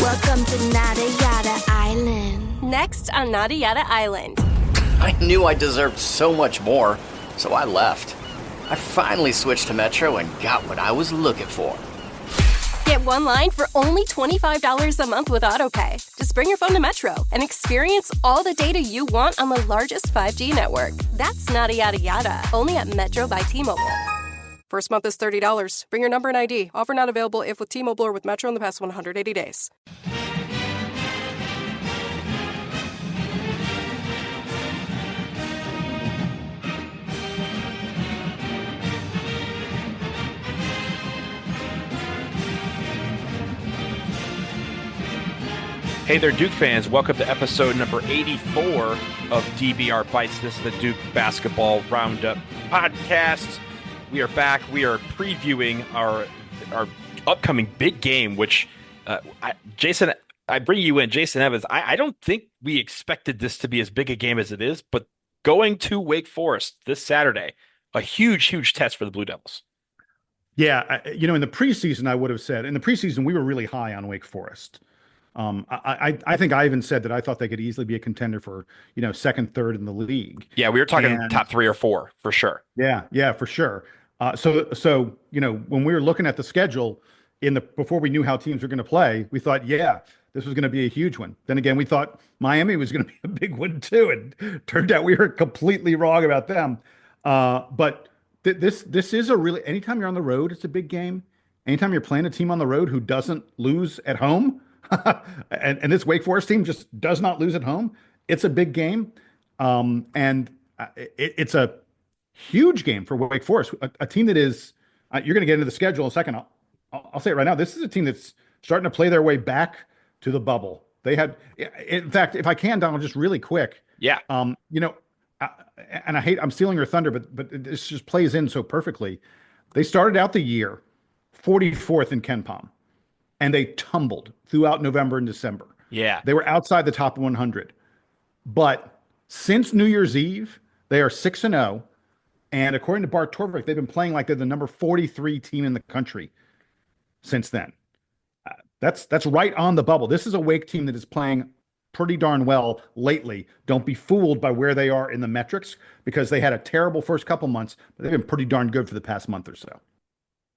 Welcome to Nada Yada Island. Next on Nada Yada Island. I knew I deserved so much more, so I left. I finally switched to Metro and got what I was looking for. Get one line for only $25 a month with AutoPay. Just bring your phone to Metro and experience all the data you want on the largest 5G network. That's Nada Yada Yada, only at Metro by T-Mobile. First month is $30. Bring your number and ID. Offer not available if with T-Mobile or with Metro in the past 180 days. Hey there, Duke fans. Welcome to episode number 84 of DBR Bites. This is the Duke Basketball Roundup podcast. We are back. We are previewing our upcoming big game, which, Jason, I bring you in, Jason Evans. I don't think we expected this to be as big a game as it is, but going to Wake Forest this Saturday, a huge, huge test for the Blue Devils. Yeah, in the preseason, I would have said, in the preseason, we were really high on Wake Forest. I think I even said that I thought they could easily be a contender for, second, third in the league. Yeah, we were talking top 3 or 4 for sure. Yeah, for sure. So when we were looking at the schedule before we knew how teams were going to play, we thought, yeah, this was going to be a huge one. Then again, we thought Miami was going to be a big one too, and turned out we were completely wrong about them. But this is anytime you're on the road, it's a big game. Anytime you're playing a team on the road who doesn't lose at home. and this Wake Forest team just does not lose at home. It's a big game. It's a huge game for Wake Forest, a team that is, you're going to get into the schedule in a second. I'll say it right now. This is a team that's starting to play their way back to the bubble. They had, in fact, if I can, Donald, just really quick. Yeah. And I'm stealing your thunder, but this just plays in so perfectly. They started out the year 44th in KenPom. And they tumbled throughout November and December. Yeah. They were outside the top 100. But since New Year's Eve, they are 6-0. And according to Bart Torvik, they've been playing like they're the number 43 team in the country since then. That's right on the bubble. This is a Wake team that is playing pretty darn well lately. Don't be fooled by where they are in the metrics, because they had a terrible first couple months, but they've been pretty darn good for the past month or so.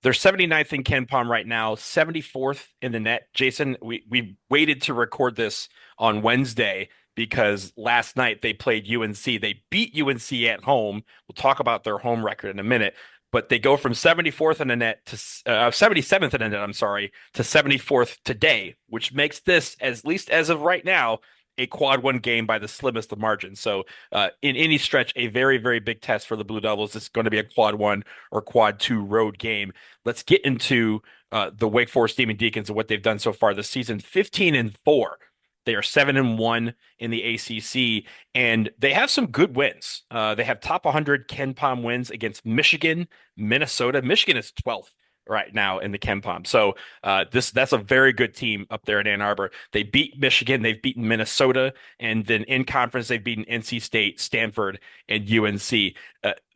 They're 79th in KenPom right now, 74th in the net. Jason, we waited to record this on Wednesday because last night they played UNC. They beat UNC at home. We'll talk about their home record in a minute, but they go from 74th in the net to 77th in the net, to 74th today, which makes this, at least as of right now, a quad 1 game by the slimmest of margins. So in any stretch, a very, very big test for the Blue Devils. It's going to be a quad 1 or quad 2 road game. Let's get into the Wake Forest Demon Deacons and what they've done so far this season. 15-4. They are 7-1 in the ACC, and they have some good wins. They have top 100 KenPom wins against Michigan, Minnesota. Michigan is 12th right now in the KenPom. So that's a very good team up there in Ann Arbor. They beat Michigan, they've beaten Minnesota, and then in conference they've beaten NC State, Stanford, and UNC.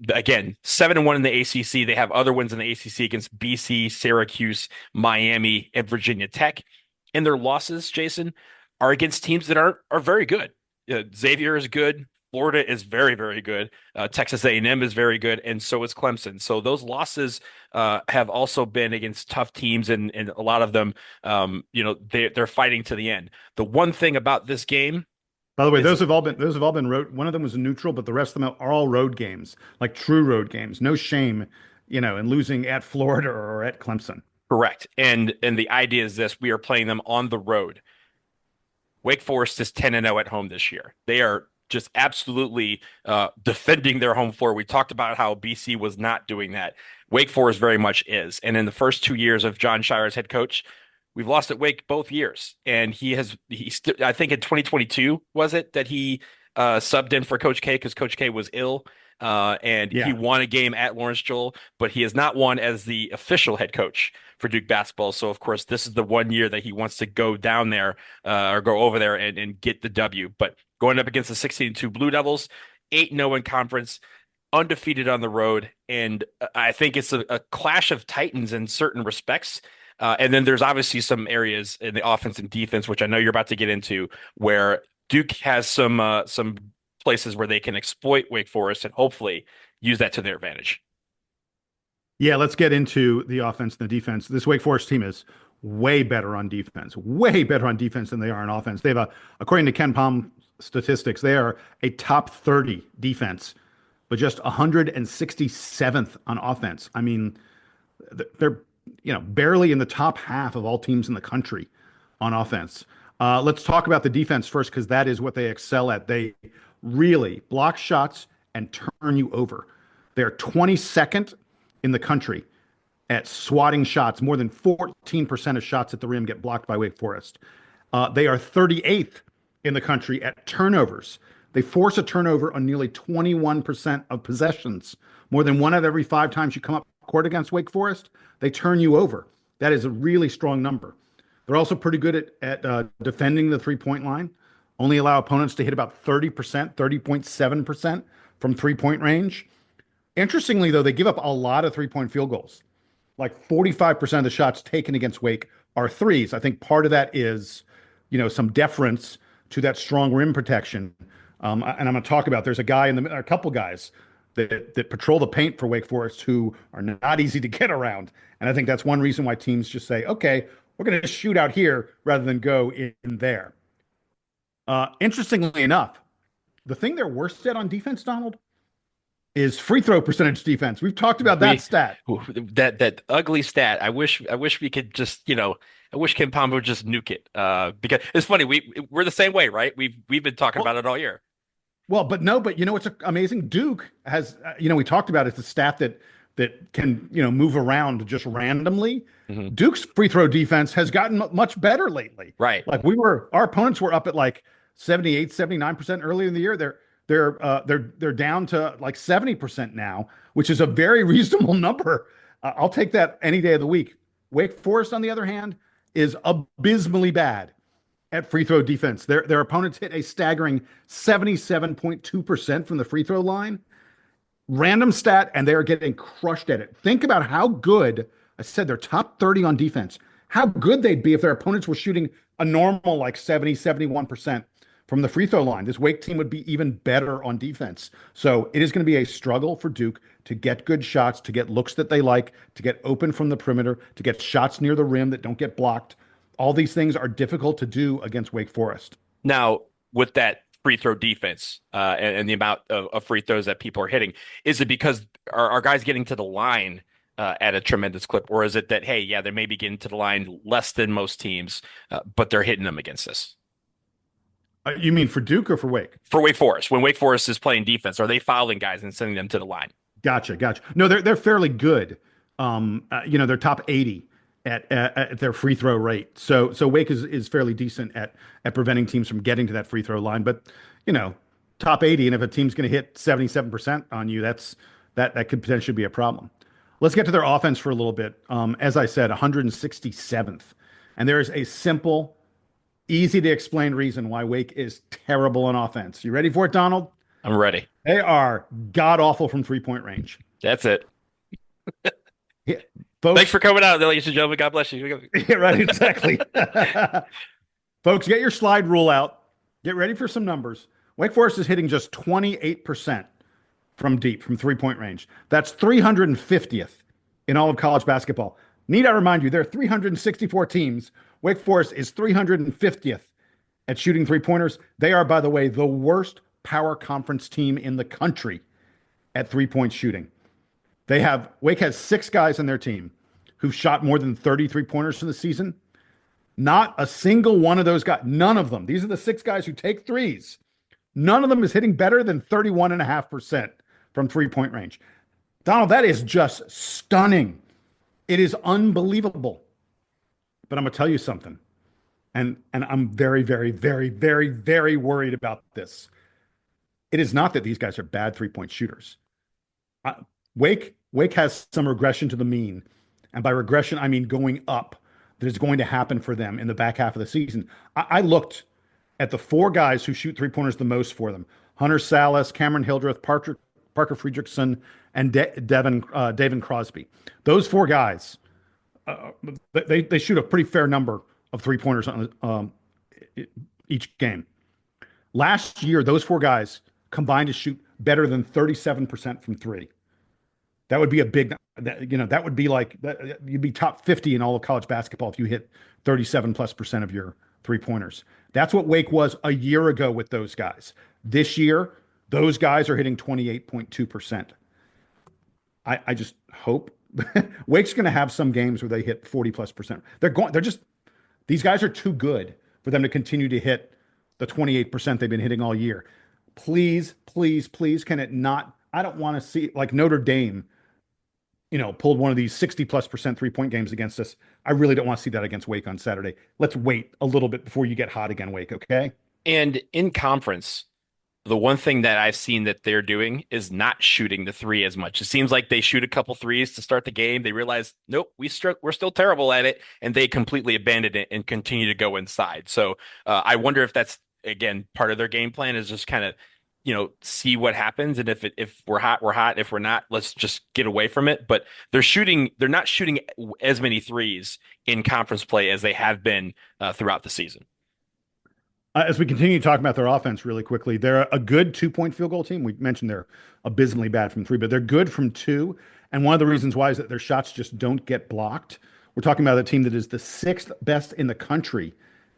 Again, 7-1 in the ACC. They have other wins in the ACC against BC, Syracuse, Miami, and Virginia Tech. And their losses, Jason, are against teams that are very good. Xavier is good. Florida is very, very good. Texas A&M is very good, and so is Clemson. So those losses have also been against tough teams, and a lot of them, they're fighting to the end. The one thing about this game, by the way, those have all been road. One of them was a neutral, but the rest of them are all road games, like true road games. No shame, in losing at Florida or at Clemson. Correct. And the idea is this: we are playing them on the road. Wake Forest is 10-0 at home this year. They are just absolutely defending their home floor. We talked about how BC was not doing that. Wake Forest very much is. And in the first 2 years of John Shire as head coach, we've lost at Wake both years. And I think in 2022, was it, that he subbed in for Coach K because Coach K was ill. He won a game at Lawrence Joel, but he has not won as the official head coach for Duke basketball. So, of course, this is the 1 year that he wants to go down there or go over there and get the W. But going up against the 16-2 Blue Devils, 8-0 in conference, undefeated on the road. And I think it's a clash of titans in certain respects. And then there's obviously some areas in the offense and defense, which I know you're about to get into, where Duke has some places where they can exploit Wake Forest and hopefully use that to their advantage. Yeah, let's get into the offense and the defense. This Wake Forest team is way better on defense, way better on defense than they are on offense. They have according to Ken Palm statistics, they are a top 30 defense, but just 167th on offense. I mean, they're barely in the top half of all teams in the country on offense. Let's talk about the defense first because that is what they excel at. They really block shots and turn you over. They're 22nd in the country at swatting shots. More than 14% of shots at the rim get blocked by Wake Forest. They are 38th in the country at turnovers. They force a turnover on nearly 21% of possessions. More than 1 out of every 5 times you come up court against Wake Forest, they turn you over. That is a really strong number. They're also pretty good at defending the three-point line. Only allow opponents to hit about 30%, 30.7% from three-point range. Interestingly, though, they give up a lot of three-point field goals. Like 45% of the shots taken against Wake are threes. I think part of that is, some deference to that strong rim protection. And I'm going to talk about, there's a couple guys that patrol the paint for Wake Forest who are not easy to get around. And I think that's one reason why teams just say, okay, we're going to shoot out here rather than go in there. Interestingly enough, the thing they're worst at on defense, Donald, is free throw percentage defense. We've talked about that stat. That ugly stat. I wish we could just, I wish Ken Palm would just nuke it. Because it's funny, we're the same way, right? We've been talking about it all year. Well, but what's amazing? Duke has, we talked about it's a stat that can, move around just randomly. Mm-hmm. Duke's free throw defense has gotten much better lately. Right. Like our opponents were up at like 78, 79% earlier in the year. They're down to like 70% now, which is a very reasonable number. I'll take that any day of the week. Wake Forest, on the other hand, is abysmally bad at free throw defense. Their opponents hit a staggering 77.2% from the free throw line. Random stat, and they are getting crushed at it. Think about how good, I said they're top 30 on defense, how good they'd be if their opponents were shooting a normal like 70, 71% from the free throw line. This Wake team would be even better on defense. So it is going to be a struggle for Duke to get good shots, to get looks that they like, to get open from the perimeter, to get shots near the rim that don't get blocked. All these things are difficult to do against Wake Forest. Now, with that free throw defense and the amount of free throws that people are hitting, is it because are guys getting to the line at a tremendous clip, or is it that, hey, yeah, they may be getting to the line less than most teams, but they're hitting them against this? You mean for Duke or for Wake? For Wake Forest. When Wake Forest is playing defense, are they fouling guys and sending them to the line? Gotcha. No, they're fairly good. They're top 80 at their free throw rate. So Wake is fairly decent at preventing teams from getting to that free throw line. But top 80, and if a team's going to hit 77% on you, that could potentially be a problem. Let's get to their offense for a little bit. As I said, 167th, and there is a simple, easy to explain reason why Wake is terrible on offense. You ready for it, Donald? I'm ready. They are god awful from 3-point range. That's it. Yeah, folks, thanks for coming out, ladies and gentlemen. God bless you. Yeah, right, exactly. Folks, get your slide rule out. Get ready for some numbers. Wake Forest is hitting just 28% from deep, from 3-point range. That's 350th in all of college basketball. Need I remind you, there are 364 teams. Wake Forest is 350th at shooting three-pointers. They are, by the way, the worst power conference team in the country at three-point shooting. Wake has 6 guys on their team who've shot more than 30 three-pointers for the season. Not a single one of those guys, none of them. These are the 6 guys who take threes. None of them is hitting better than 31.5% from three-point range. Donald, that is just stunning. It is unbelievable. But I'm going to tell you something. And I'm very, very, very, very, very worried about this. It is not that these guys are bad three-point shooters. Wake has some regression to the mean. And by regression, I mean going up. That is going to happen for them in the back half of the season. I looked at the 4 guys who shoot three-pointers the most for them. Hunter Salas, Cameron Hildreth, Parker Friedrichsen, and David Crosby. Those 4 guys they shoot a pretty fair number of 3-pointers on each game. Last year, those 4 guys combined to shoot better than 37% from 3. That would be a big, that would be like, you'd be top 50 in all of college basketball if you hit 37+% of your 3-pointers. That's what Wake was a year ago with those guys. This year, those guys are hitting 28.2%. I just hope Wake's going to have some games where they hit 40+%. These guys are too good for them to continue to hit the 28% they've been hitting all year. Please, please, please, can it not? I don't want to see, like, Notre Dame, pulled one of these 60+% 3-point games against us. I really don't want to see that against Wake on Saturday. Let's wait a little bit before you get hot again, Wake, okay? And in conference, the one thing that I've seen that they're doing is not shooting the 3 as much. It seems like they shoot a couple 3s to start the game. They realize, nope, we're still terrible at it, and they completely abandon it and continue to go inside. So I wonder if that's, again, part of their game plan is just kind of, see what happens. And if we're hot, we're hot. If we're not, let's just get away from it. But they're not shooting as many 3s in conference play as they have been throughout the season. As we continue to talk about their offense really quickly, they're a good 2-point field goal team. We mentioned they're abysmally bad from 3, but they're good from 2. And one of the reasons why is that their shots just don't get blocked. We're talking about a team that is the 6th best in the country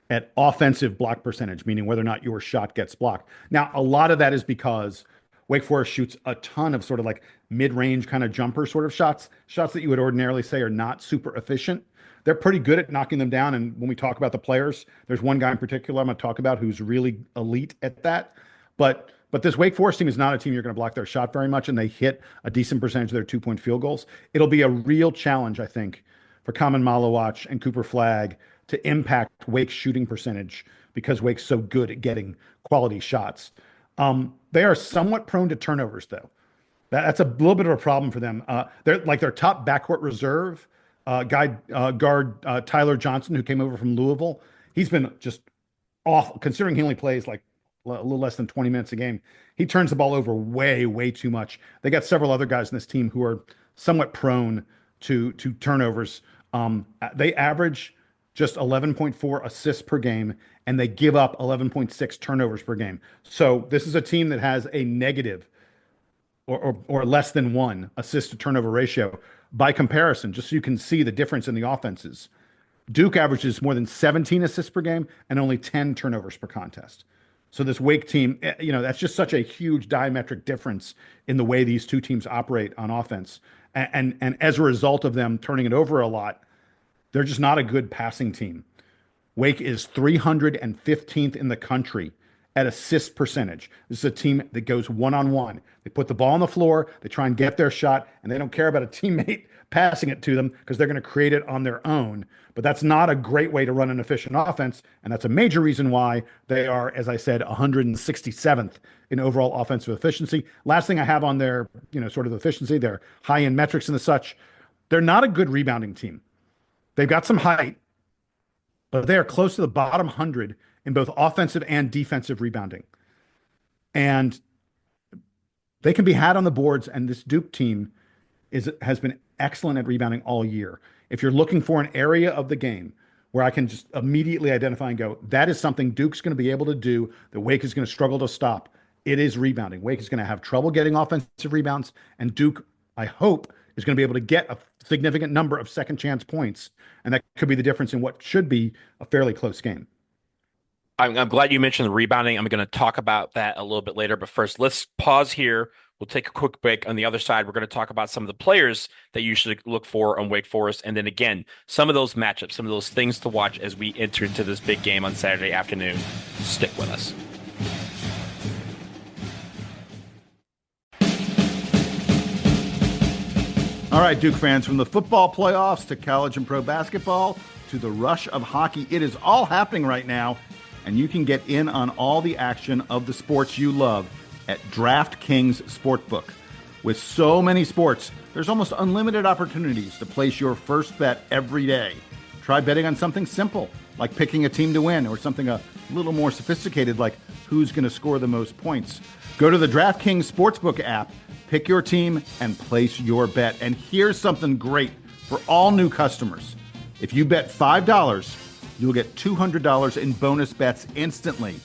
at offensive block percentage, meaning whether or not your shot gets blocked. Now, a lot of that is because Wake Forest shoots a ton of sort of like mid-range kind of jumper sort of shots that you would ordinarily say are not super efficient. They're pretty good at knocking them down. And when we talk about the players, there's one guy in particular I'm going to talk about who's really elite at that. But this Wake Forest team is not a team you're going to block their shot very much, and they hit a decent percentage of their 2-point field goals. It'll be a real challenge, I think, for Common Malawach and Cooper Flagg to impact Wake's shooting percentage because Wake's so good at getting quality shots. They are somewhat prone to turnovers, though. That's a little bit of a problem for them. They're like their top backcourt reserve guard Tyler Johnson, who came over from Louisville. He's been just awful, considering he only plays like a little less than 20 minutes a game. He turns the ball over way, way too much. They got several other guys in this team who are somewhat prone to turnovers. They average just 11.4 assists per game, and they give up 11.6 turnovers per game. So this is a team that has a negative or less than 1 assist to turnover ratio. By comparison, just so you can see the difference in the offenses, Duke averages more than 17 assists per game and only 10 turnovers per contest. So this Wake team, that's just such a huge diametric difference in the way these two teams operate on offense. And as a result of them turning it over a lot, they're just not a good passing team. Wake is 315th in the country at assist percentage. This is a team that goes one-on-one. They put the ball on the floor, they try and get their shot, and they don't care about a teammate passing it to them because they're going to create it on their own. But that's not a great way to run an efficient offense, and that's a major reason why they are, as I said, 167th in overall offensive efficiency. Last thing I have on their, sort of efficiency, their high-end metrics and the such, they're not a good rebounding team. They've got some height, but they are close to the bottom 100 in both offensive and defensive rebounding. And they can be had on the boards, and this Duke team has been excellent at rebounding all year. If you're looking for an area of the game where I can just immediately identify and go, that is something Duke's going to be able to do that Wake is going to struggle to stop, it is rebounding. Wake is going to have trouble getting offensive rebounds, and Duke, I hope, is going to be able to get a significant number of second chance points, and that could be the difference in what should be a fairly close game. I'm glad you mentioned the rebounding. I'm going to talk about that a little bit later, but first, let's pause here. We'll take a quick break. On the other side, we're going to talk about some of the players that you should look for on Wake Forest, and then again, some of those matchups, some of those things to watch as we enter into this big game on Saturday afternoon. Stick with us. All right, Duke fans, from the football playoffs to college and pro basketball to the rush of hockey, it is all happening right now, and you can get in on all the action of the sports you love at DraftKings Sportsbook. With so many sports, there's almost unlimited opportunities to place your first bet every day. Try betting on something simple, like picking a team to win, or something a little more sophisticated, like who's going to score the most points. Go to the DraftKings Sportsbook app, pick your team, and place your bet. And here's something great For all new customers, if you bet $5, you'll get $200 in bonus bets instantly.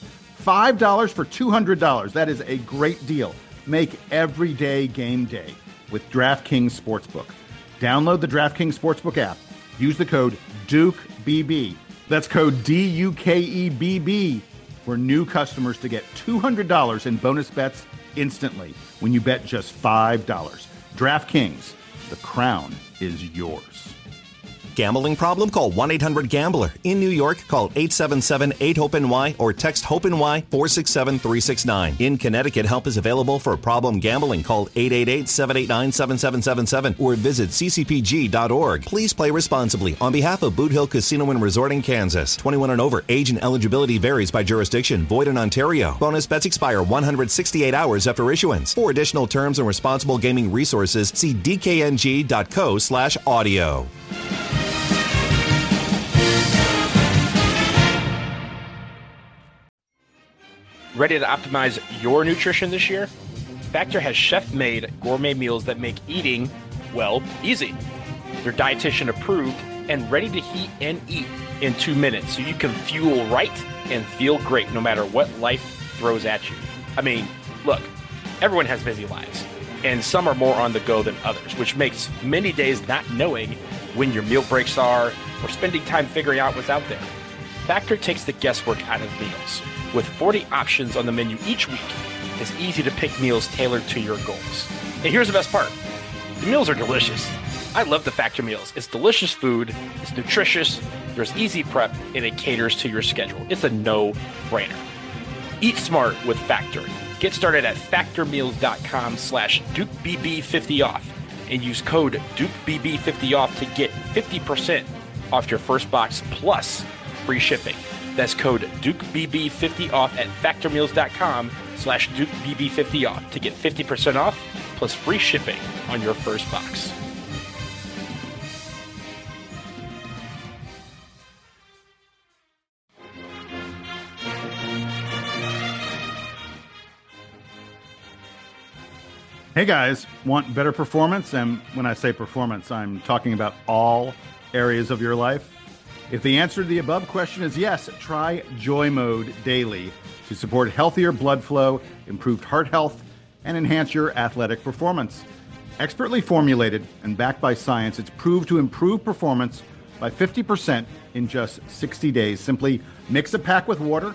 $5 for $200. That is a great deal. Make every day game day with DraftKings Sportsbook. Download the DraftKings Sportsbook app. Use the code DUKEBB. That's code DUKEBB for new customers to get $200 in bonus bets instantly when you bet just $5. DraftKings, the crown is yours. Gambling problem? Call 1-800-GAMBLER. In New York, call 877-8-HOPE-NY or text HOPE-NY 467-369. In Connecticut, help is available for problem gambling. Call 888-789-7777 or visit ccpg.org. Please play responsibly. On behalf of Boot Hill Casino and Resort in Kansas, 21 and over, age and eligibility varies by jurisdiction. Void in Ontario. Bonus bets expire 168 hours after issuance. For additional terms and responsible gaming resources, see dkng.co/audio. Ready to optimize your nutrition this year? Factor has chef-made gourmet meals that make eating, well, easy. They're dietitian approved and ready to heat and eat in 2 minutes so you can fuel right and feel great no matter what life throws at you. I mean, look, everyone has busy lives, and some are more on the go than others, which makes many days not knowing when your meal breaks are or spending time figuring out what's out there. Factor takes the guesswork out of meals. With 40 options on the menu each week, it's easy to pick meals tailored to your goals. And here's the best part. The meals are delicious. I love the Factor meals. It's delicious food, it's nutritious, there's easy prep, and it caters to your schedule. It's a no-brainer. Eat smart with Factor. Get started at factormeals.com/DukeBB50off and use code DukeBB50off to get 50% off your first box plus free shipping. That's code DukeBB50off at factormeals.com/DukeBB50off to get 50% off plus free shipping on your first box. Hey guys, want better performance? And when I say performance, I'm talking about all areas of your life. If the answer to the above question is yes, try Joy Mode daily to support healthier blood flow, improved heart health, and enhance your athletic performance. Expertly formulated and backed by science, it's proved to improve performance by 50% in just 60 days. Simply mix a pack with water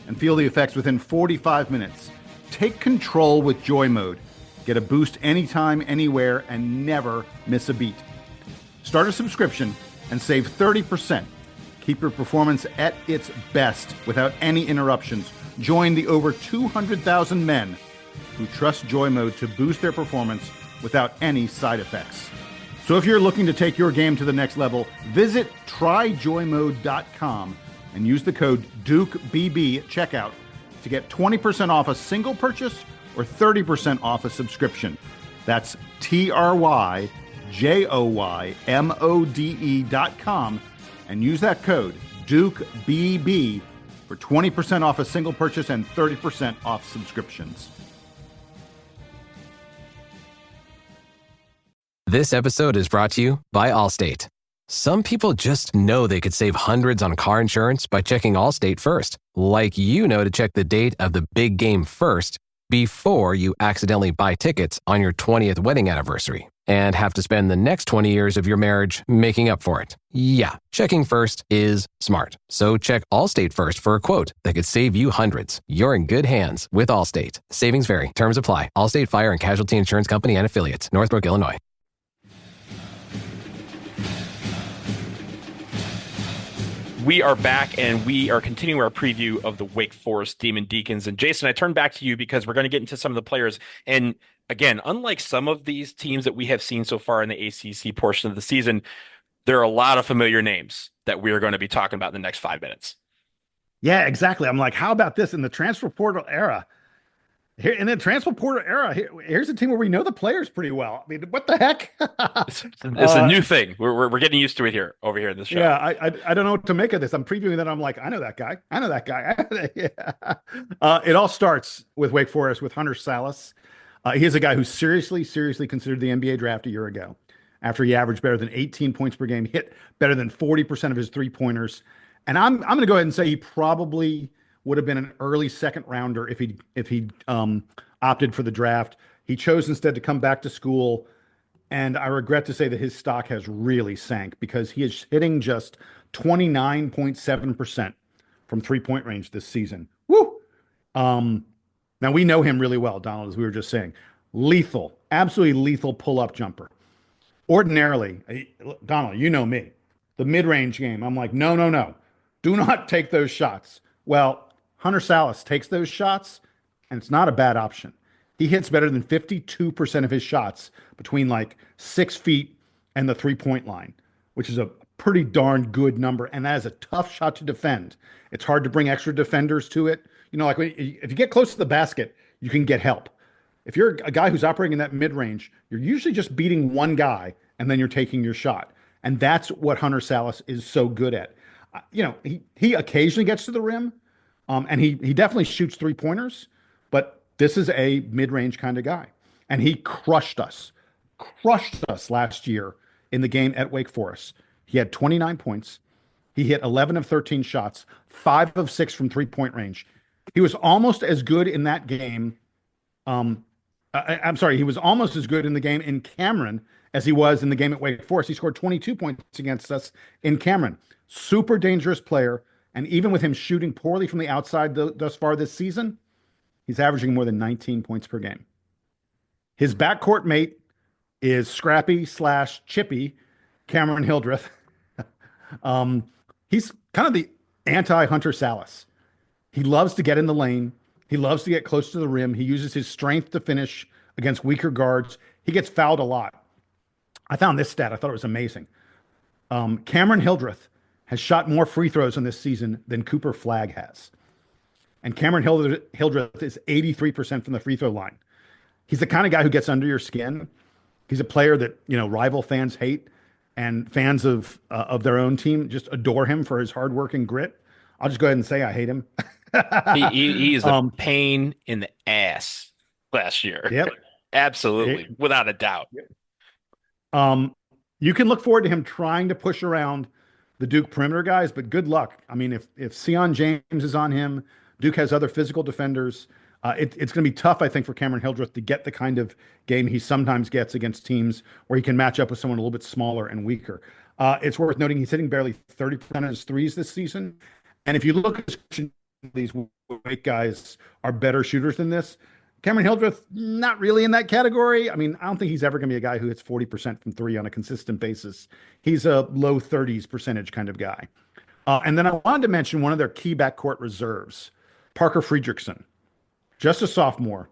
and feel the effects within 45 minutes. Take control with Joy Mode. Get a boost anytime, anywhere, and never miss a beat. Start a subscription and save 30%. Keep your performance at its best without any interruptions. Join the over 200,000 men who trust Joy Mode to boost their performance without any side effects. So if you're looking to take your game to the next level, visit tryjoymode.com and use the code DukeBB at checkout to get 20% off a single purchase or 30% off a subscription. That's tryjoymode.com and use that code DukeBB for 20% off a single purchase and 30% off subscriptions. This episode is brought to you by Allstate. Some people just know they could save hundreds on car insurance by checking Allstate first, like you know to check the date of the big game first before you accidentally buy tickets on your 20th wedding anniversary and have to spend the next 20 years of your marriage making up for it. Yeah, checking first is smart. So check Allstate first for a quote that could save you hundreds. You're in good hands with Allstate. Savings vary. Terms apply. Allstate Fire and Casualty Insurance Company and Affiliates. Northbrook, Illinois. We are back, and we are continuing our preview of the Wake Forest Demon Deacons. And Jason, I turn back to you because we're going to get into some of the players. And again, unlike some of these teams that we have seen so far in the ACC portion of the season, there are a lot of familiar names that we are going to be talking about in the next 5 minutes. Yeah, exactly. I'm like, how about this in the transfer portal era? Here in the transfer portal era, here's a team where we know the players pretty well. I mean, what the heck? It's a new thing. We're getting used to it here over here in this show. Yeah, I don't know what to make of this. I'm previewing that. I'm like, I know that guy. I know that guy. Yeah. It all starts with Wake Forest with Hunter Salas. He is a guy who seriously considered the NBA draft a year ago. after he averaged better than 18 points per game, hit better than 40% of his three-pointers. And I'm going to go ahead and say he probably would have been an early second rounder if he opted for the draft. He chose instead to come back to school, and I regret to say that his stock has really sank because he is hitting just 29.7% from three-point range this season. Woo! Now we know him really well, Donald, as we were just saying. Lethal, absolutely lethal pull-up jumper. Ordinarily, Donald, you know me, the mid-range game, I'm like, no. Do not take those shots. Well, Hunter Salas takes those shots, and it's not a bad option. He hits better than 52% of his shots between like 6 feet and the three-point line, which is a pretty darn good number. And that is a tough shot to defend. It's hard to bring extra defenders to it. You know, like if you get close to the basket, you can get help. If you're a guy who's operating in that mid-range, you're usually just beating one guy and then you're taking your shot. And that's what Hunter Salas is so good at. You know, he occasionally gets to the rim, and he definitely shoots three-pointers, but this is a mid-range kind of guy. And he crushed us last year in the game at Wake Forest. He had 29 points. He hit 11 of 13 shots, 5 of 6 from three-point range. He was almost as good in that game. He was almost as good in the game in Cameron as he was in the game at Wake Forest. He scored 22 points against us in Cameron. Super dangerous player. And even with him shooting poorly from the outside thus far this season, he's averaging more than 19 points per game. His backcourt mate is scrappy/chippy Cameron Hildreth. He's kind of the anti-Hunter Salas. He loves to get in the lane. He loves to get close to the rim. He uses his strength to finish against weaker guards. He gets fouled a lot. I found this stat. I thought it was amazing. Cameron Hildreth has shot more free throws in this season than Cooper Flagg has. And Cameron Hildreth is 83% from the free throw line. He's the kind of guy who gets under your skin. He's a player that, you know, rival fans hate, and fans of their own team just adore him for his hard work and grit. I'll just go ahead and say I hate him. He is a pain in the ass last year. Yep. Absolutely. Without a doubt. You can look forward to him trying to push around the Duke perimeter guys, but good luck. I mean, if Sion James is on him, Duke has other physical defenders. It's going to be tough, I think, for Cameron Hildreth to get the kind of game he sometimes gets against teams where he can match up with someone a little bit smaller and weaker. It's worth noting he's hitting barely 30% of his threes this season. And if you look at these weight guys are better shooters than this, Cameron Hildreth, not really in that category. I mean, I don't think he's ever going to be a guy who hits 40% from three on a consistent basis. He's a low 30s percentage kind of guy. And then I wanted to mention one of their key backcourt reserves, Parker Friedrichsen, just a sophomore.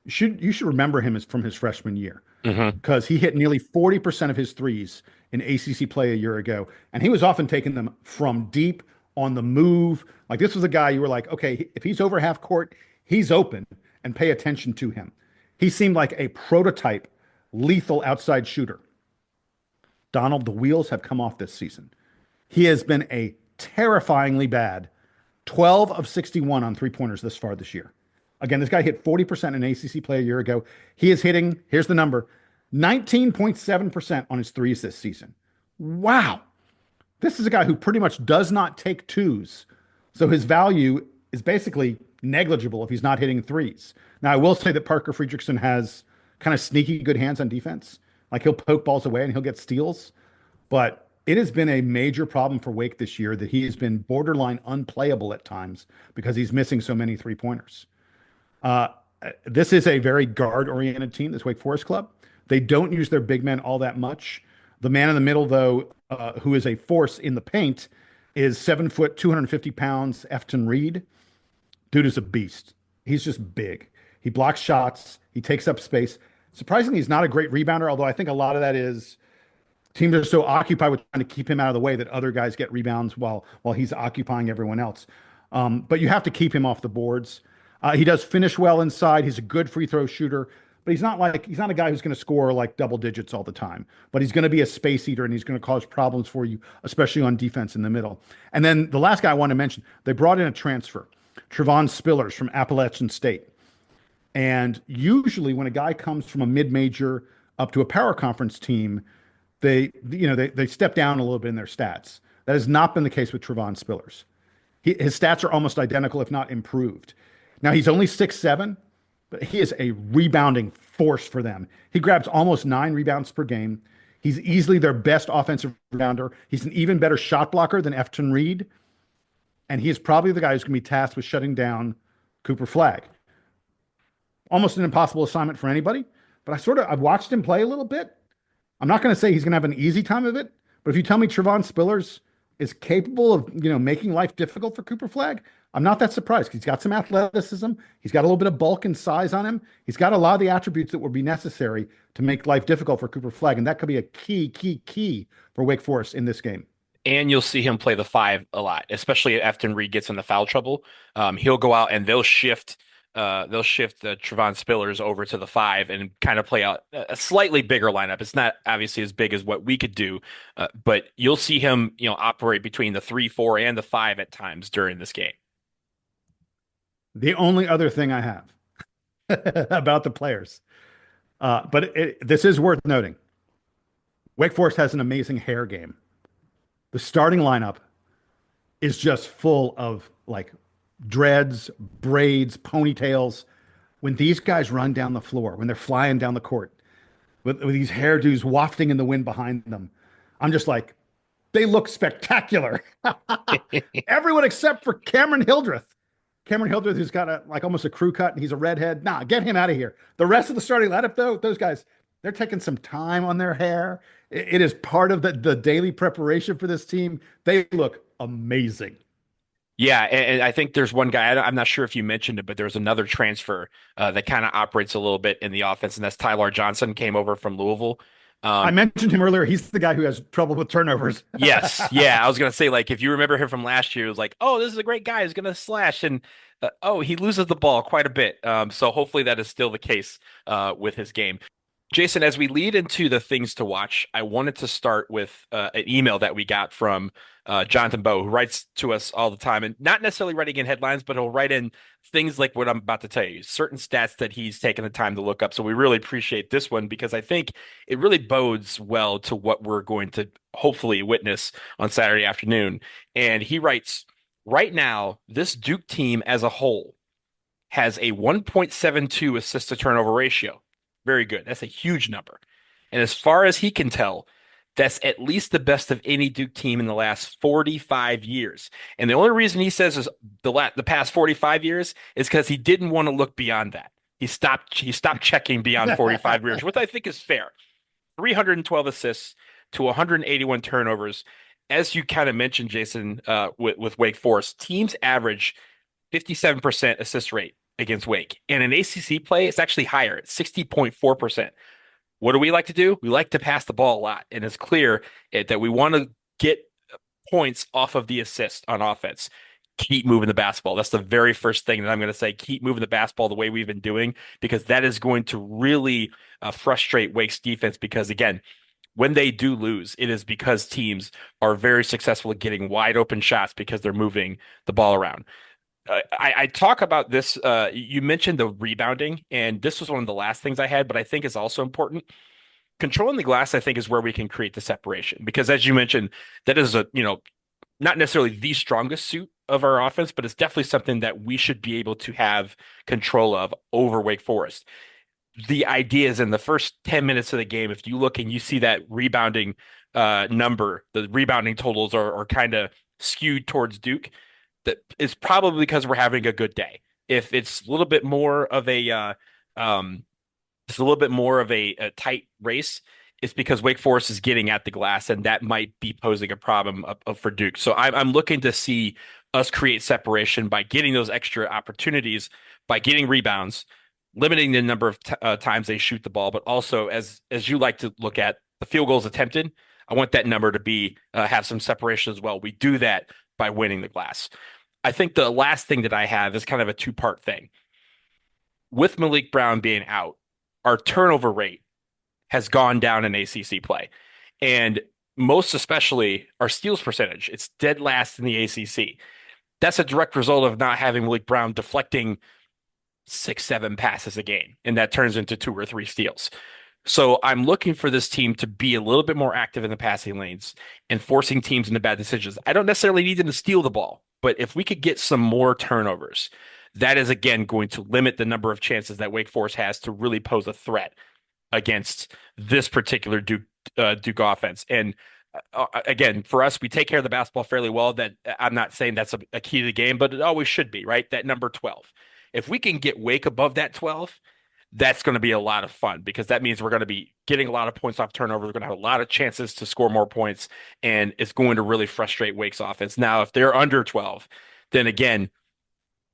You should remember him as from his freshman year because he hit nearly 40% of his threes in ACC play a year ago. And he was often taking them from deep on the move. Like, this was a guy you were like, okay, if he's over half court, he's open, and pay attention to him. He seemed like a prototype, lethal outside shooter. Donald, the wheels have come off this season. He has been a terrifyingly bad 12 of 61 on three-pointers this far this year. Again, this guy hit 40% in ACC play a year ago. He is hitting, here's the number, 19.7% on his threes this season. Wow. This is a guy who pretty much does not take twos. So his value is basically negligible if he's not hitting threes. Now, I will say that Parker Friedrichsen has kind of sneaky good hands on defense. Like, he'll poke balls away and he'll get steals. But it has been a major problem for Wake this year that he has been borderline unplayable at times because he's missing so many three-pointers. This is a very guard-oriented team, this Wake Forest club. They don't use their big men all that much. The man in the middle, though, who is a force in the paint, is 7 foot, 250 pounds, Efton Reed. Dude is a beast. He's just big. He blocks shots. He takes up space. Surprisingly, he's not a great rebounder, although I think a lot of that is teams are so occupied with trying to keep him out of the way that other guys get rebounds while he's occupying everyone else. But you have to keep him off the boards. He does finish well inside. He's a good free throw shooter, but he's not a guy who's going to score like double digits all the time. But he's going to be a space eater, and he's going to cause problems for you, especially on defense in the middle. And then the last guy I want to mention, they brought in a transfer, Trevon Spillers from Appalachian State. And usually when a guy comes from a mid-major up to a power conference team, they step down a little bit in their stats. That has not been the case with Trevon Spillers. His stats are almost identical, if not improved. Now he's only 6'7", but he is a rebounding force for them. He grabs almost 9 rebounds per game. He's easily their best offensive rebounder. He's an even better shot blocker than Efton Reed. And he is probably the guy who's going to be tasked with shutting down Cooper Flagg. Almost an impossible assignment for anybody, but I've watched him play a little bit. I'm not going to say he's going to have an easy time of it, but if you tell me Trevon Spillers is capable of, making life difficult for Cooper Flagg, I'm not that surprised. He's got some athleticism. He's got a little bit of bulk and size on him. He's got a lot of the attributes that would be necessary to make life difficult for Cooper Flagg, and that could be a key for Wake Forest in this game. And you'll see him play the 5 a lot, especially if Efton Reed gets into foul trouble. He'll go out and they'll shift Trevon Spillers over to the 5 and kind of play out a slightly bigger lineup. It's not obviously as big as what we could do, but you'll see him, operate between the 3, 4, and the 5 at times during this game. The only other thing I have about the players, but this is worth noting. Wake Forest has an amazing hair game. The starting lineup is just full of dreads, braids, ponytails. When these guys run down the floor, when they're flying down the court with these hairdos wafting in the wind behind them, I'm just like, they look spectacular. Everyone except for Cameron Hildreth. Cameron Hildreth, who's got almost a crew cut, and he's a redhead. Nah, get him out of here. The rest of the starting lineup, though, those guys, they're taking some time on their hair. It is part of the daily preparation for this team. They look amazing. Yeah, and I think there's one guy, I'm not sure if you mentioned it, but there's another transfer that kind of operates a little bit in the offense, and that's Tyler Johnson, came over from Louisville. I mentioned him earlier. He's the guy who has trouble with turnovers. Yes. Yeah. I was going to say, if you remember him from last year, it was like, oh, this is a great guy who's going to slash. And, he loses the ball quite a bit. So hopefully that is still the case with his game. Jason, as we lead into the things to watch, I wanted to start with an email that we got from Jonathan Bowe, who writes to us all the time, and not necessarily writing in headlines, but he'll write in things like what I'm about to tell you, certain stats that he's taken the time to look up. So we really appreciate this one because I think it really bodes well to what we're going to hopefully witness on Saturday afternoon. And he writes, right now, this Duke team as a whole has a 1.72 assist to turnover ratio. Very good. That's a huge number. And as far as he can tell, that's at least the best of any Duke team in the last 45 years. And the only reason he says is the past 45 years is because he didn't want to look beyond that. He stopped checking beyond 45 years, which I think is fair. 312 assists to 181 turnovers. As you kind of mentioned, Jason, with Wake Forest, teams average 57% assist rate against Wake. And in ACC play, it's actually higher at 60.4%. What do we like to do? We like to pass the ball a lot. And it's clear that we want to get points off of the assist on offense. Keep moving the basketball. That's the very first thing that I'm going to say. Keep moving the basketball the way we've been doing, because that is going to really frustrate Wake's defense. Because again, when they do lose, it is because teams are very successful at getting wide open shots because they're moving the ball around. I talk about this. You mentioned the rebounding, and this was one of the last things I had, but I think is also important. Controlling the glass, I think, is where we can create the separation, because as you mentioned, that is not necessarily the strongest suit of our offense, but it's definitely something that we should be able to have control of over Wake Forest. The idea is in the first 10 minutes of the game, if you look and you see that rebounding number, the rebounding totals are kind of skewed towards Duke. That is probably because we're having a good day. If it's a little bit more of a tight race, it's because Wake Forest is getting at the glass, and that might be posing a problem for Duke. So I'm looking to see us create separation by getting those extra opportunities, by getting rebounds, limiting the number of times they shoot the ball, but also as you like to look at the field goals attempted, I want that number to be have some separation as well. We do that by winning the glass. I think the last thing that I have is kind of a two-part thing. With Malik Brown being out, our turnover rate has gone down in ACC play. And most especially our steals percentage. It's dead last in the ACC. That's a direct result of not having Malik Brown deflecting 6-7 passes a game. And that turns into 2 or 3 steals. So I'm looking for this team to be a little bit more active in the passing lanes and forcing teams into bad decisions. I don't necessarily need them to steal the ball, but if we could get some more turnovers, that is again going to limit the number of chances that Wake Forest has to really pose a threat against this particular Duke offense. And again, for us, we take care of the basketball fairly well. That I'm not saying that's a key to the game, but it always should be, right? That number 12. If we can get Wake above that 12, that's going to be a lot of fun because that means we're going to be getting a lot of points off turnover. We're going to have a lot of chances to score more points, and it's going to really frustrate Wake's offense. Now, if they're under 12, then again,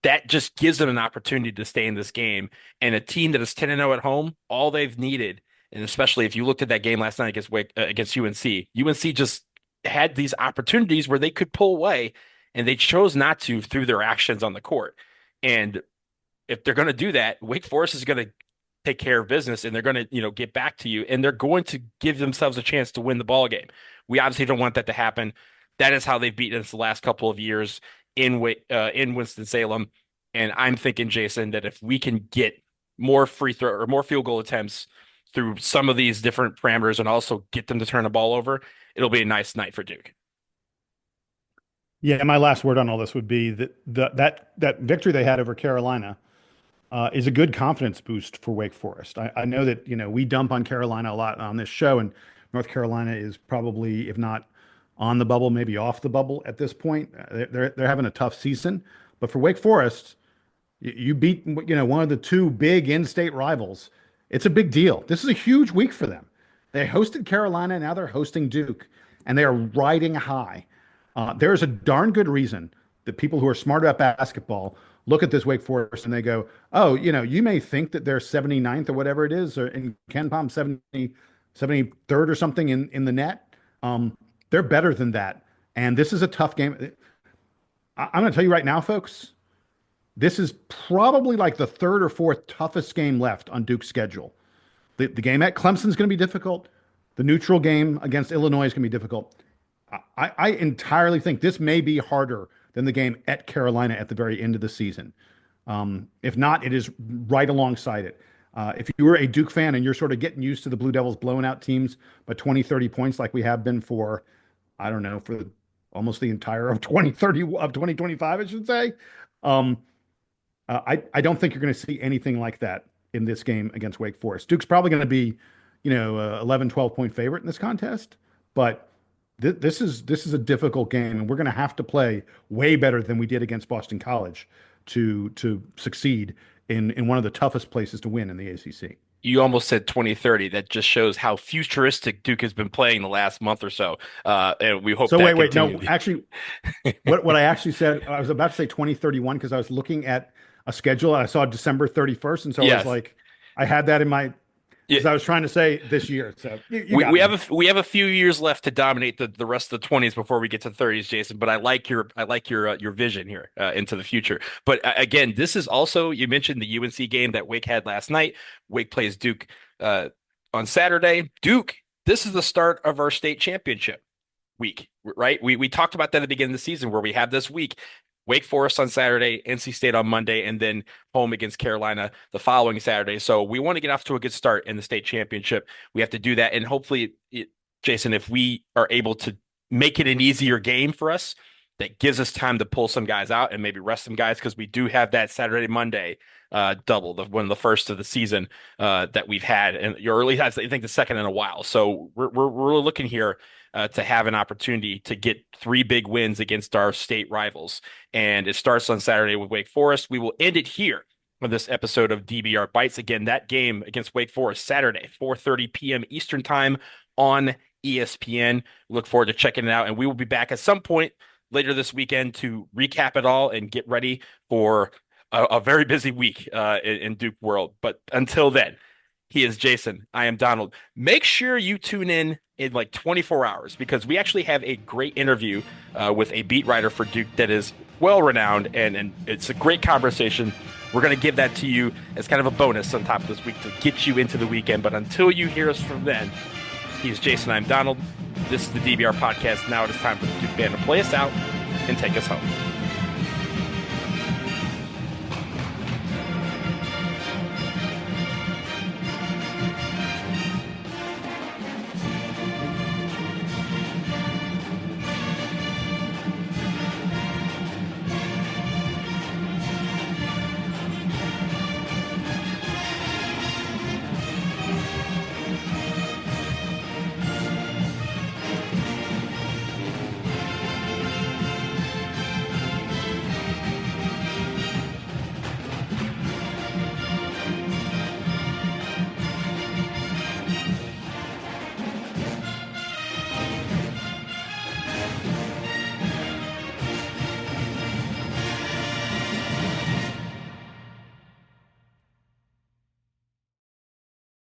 that just gives them an opportunity to stay in this game. And a team that is 10-0 at home, all they've needed, and especially if you looked at that game last night against UNC just had these opportunities where they could pull away, and they chose not to through their actions on the court. And if they're going to do that, Wake Forest is going to take care of business, and they're going to, get back to you, and they're going to give themselves a chance to win the ball game. We obviously don't want that to happen. That is how they've beaten us the last couple of years in Winston-Salem. And I'm thinking, Jason, that if we can get more free throw or more field goal attempts through some of these different parameters and also get them to turn the ball over, it'll be a nice night for Duke. Yeah, my last word on all this would be that victory they had over Carolina is a good confidence boost for Wake Forest. I know that, we dump on Carolina a lot on this show, and North Carolina is probably, if not on the bubble, maybe off the bubble at this point. They're having a tough season. But for Wake Forest, you beat, one of the two big in-state rivals. It's a big deal. This is a huge week for them. They hosted Carolina, now they're hosting Duke, and they are riding high. There's a darn good reason that people who are smart about basketball look at this Wake Forest and they go, oh, you may think that they're 79th or whatever it is, or in KenPom 73rd or something in the net. They're better than that. And this is a tough game. I'm going to tell you right now, folks, this is probably like the third or fourth toughest game left on Duke's schedule. The game at Clemson is going to be difficult. The neutral game against Illinois is going to be difficult. I entirely think this may be harder than the game at Carolina at the very end of the season. If not, it is right alongside it. If you were a Duke fan and you're sort of getting used to the Blue Devils blowing out teams by 20, 30 points like we have been for, I don't know, for almost the entire of 2025, I should say. I don't think you're going to see anything like that in this game against Wake Forest. Duke's probably going to be, 11, 12 point favorite in this contest, but this is a difficult game, and we're going to have to play way better than we did against Boston College to succeed in one of the toughest places to win in the ACC. You almost said 2030. That just shows how futuristic Duke has been playing the last month or so. And we hope so. That wait, continues. no, actually, what I actually said, I was about to say 2031 because I was looking at a schedule and I saw December 31st, and so I was like, I had that in my. Because I was trying to say this year. So we have a few years left to dominate the rest of the 20s before we get to 30s, Jason. But I like your vision here into the future. But again, this is also, you mentioned the UNC game that Wake had last night. Wake plays Duke on Saturday. Duke, this is the start of our state championship week, right? We talked about that at the beginning of the season where we have this week. Wake Forest on Saturday, NC State on Monday, and then home against Carolina the following Saturday. So we want to get off to a good start in the state championship. We have to do that. And hopefully, Jason, if we are able to make it an easier game for us, that gives us time to pull some guys out and maybe rest some guys, because we do have that Saturday, Monday double, one of the first of the season that we've had. And early, I think the second in a while. So we're looking here to have an opportunity to get 3 big wins against our state rivals. And it starts on Saturday with Wake Forest. We will end it here on this episode of DBR Bites. Again, that game against Wake Forest, Saturday, 4:30 p.m. Eastern time on ESPN. Look forward to checking it out. And we will be back at some point later this weekend to recap it all and get ready for a very busy week in Duke world. But until then, he is Jason. I am Donald. Make sure you tune in like 24 hours, because we actually have a great interview with a beat writer for Duke that is well-renowned, and it's a great conversation. We're going to give that to you as kind of a bonus on top of this week to get you into the weekend. But until you hear us from then, he is Jason. I'm Donald. This is the DBR podcast. Now it is time for the Duke band to play us out and take us home.